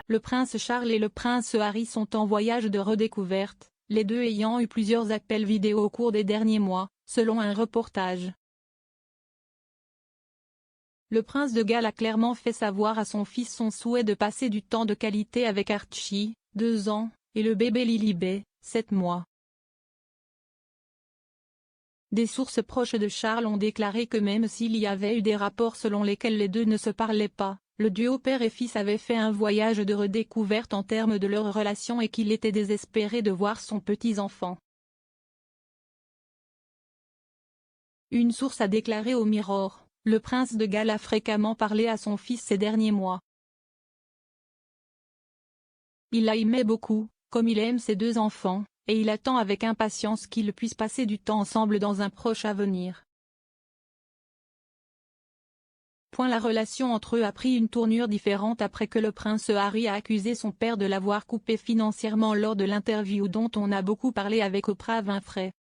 Le prince Charles et le prince Harry sont en voyage de redécouverte, les deux ayant eu plusieurs appels vidéo au cours des derniers mois, selon un reportage. Le prince de Galles a clairement fait savoir à son fils son souhait de passer du temps de qualité avec Archie, 2 ans, et le bébé Lilibet, 7 mois. Des sources proches de Charles ont déclaré que même s'il y avait eu des rapports selon lesquels les deux ne se parlaient pas, le duo père et fils avait fait un voyage de redécouverte en termes de leur relation et qu'il était désespéré de voir son petit-enfant. Une source a déclaré au Mirror: le prince de Galles a fréquemment parlé à son fils ces derniers mois. Il l'aimait beaucoup, comme il aime ses 2 enfants, et il attend avec impatience qu'ils puissent passer du temps ensemble dans un proche avenir. La relation entre eux a pris une tournure différente après que le prince Harry a accusé son père de l'avoir coupé financièrement lors de l'interview dont on a beaucoup parlé avec Oprah Winfrey.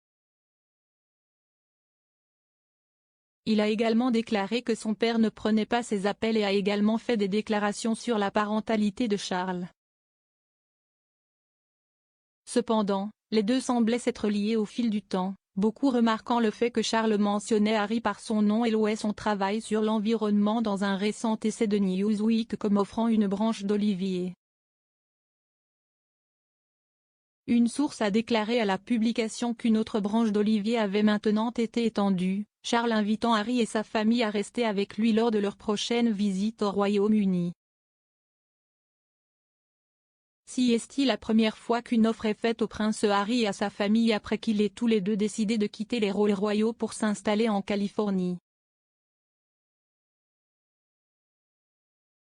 Il a également déclaré que son père ne prenait pas ses appels et a également fait des déclarations sur la parentalité de Charles. Cependant, les deux semblaient s'être liés au fil du temps, beaucoup remarquant le fait que Charles mentionnait Harry par son nom et louait son travail sur l'environnement dans un récent essai de Newsweek comme offrant une branche d'olivier. Une source a déclaré à la publication qu'une autre branche d'olivier avait maintenant été étendue, Charles invitant Harry et sa famille à rester avec lui lors de leur prochaine visite au Royaume-Uni. Si est-il la première fois qu'une offre est faite au prince Harry et à sa famille après qu'ils aient tous les deux décidé de quitter les rôles royaux pour s'installer en Californie.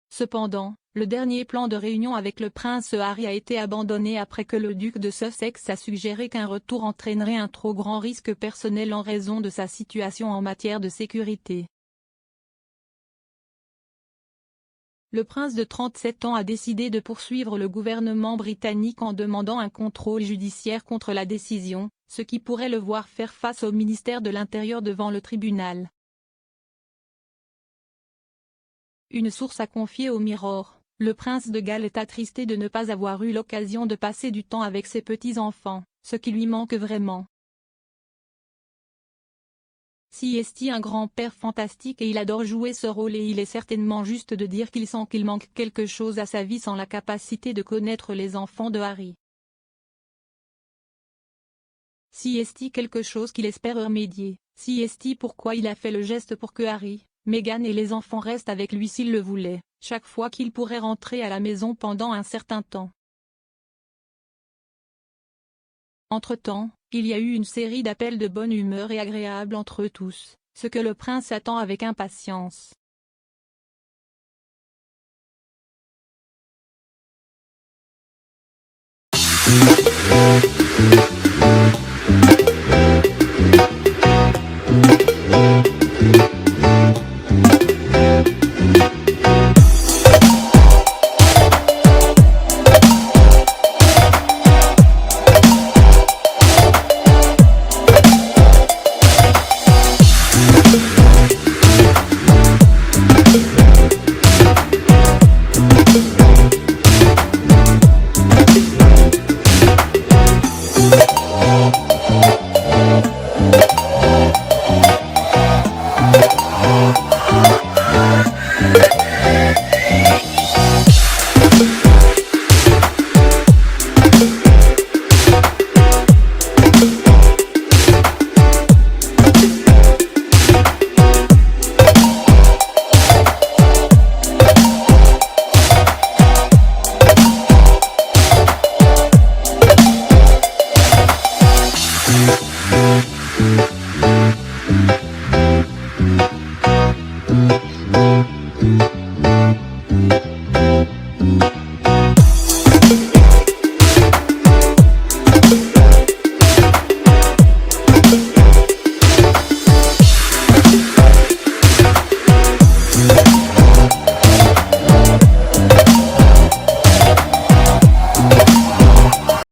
Cependant, le dernier plan de réunion avec le prince Harry a été abandonné après que le duc de Sussex a suggéré qu'un retour entraînerait un trop grand risque personnel en raison de sa situation en matière de sécurité. Le prince de 37 ans a décidé de poursuivre le gouvernement britannique en demandant un contrôle judiciaire contre la décision, ce qui pourrait le voir faire face au ministère de l'Intérieur devant le tribunal. Une source a confié au Mirror: le prince de Galles est attristé de ne pas avoir eu l'occasion de passer du temps avec ses petits-enfants, ce qui lui manque vraiment. Si est un grand-père fantastique et il adore jouer ce rôle et il est certainement juste de dire qu'il sent qu'il manque quelque chose à sa vie sans la capacité de connaître les enfants de Harry. Si est quelque chose qu'il espère remédier, si est pourquoi il a fait le geste pour que Harry, Meghan et les enfants restent avec lui s'ils le voulaient, chaque fois qu'il pourrait rentrer à la maison pendant un certain temps. Entre-temps, il y a eu une série d'appels de bonne humeur et agréables entre eux tous, ce que le prince attend avec impatience.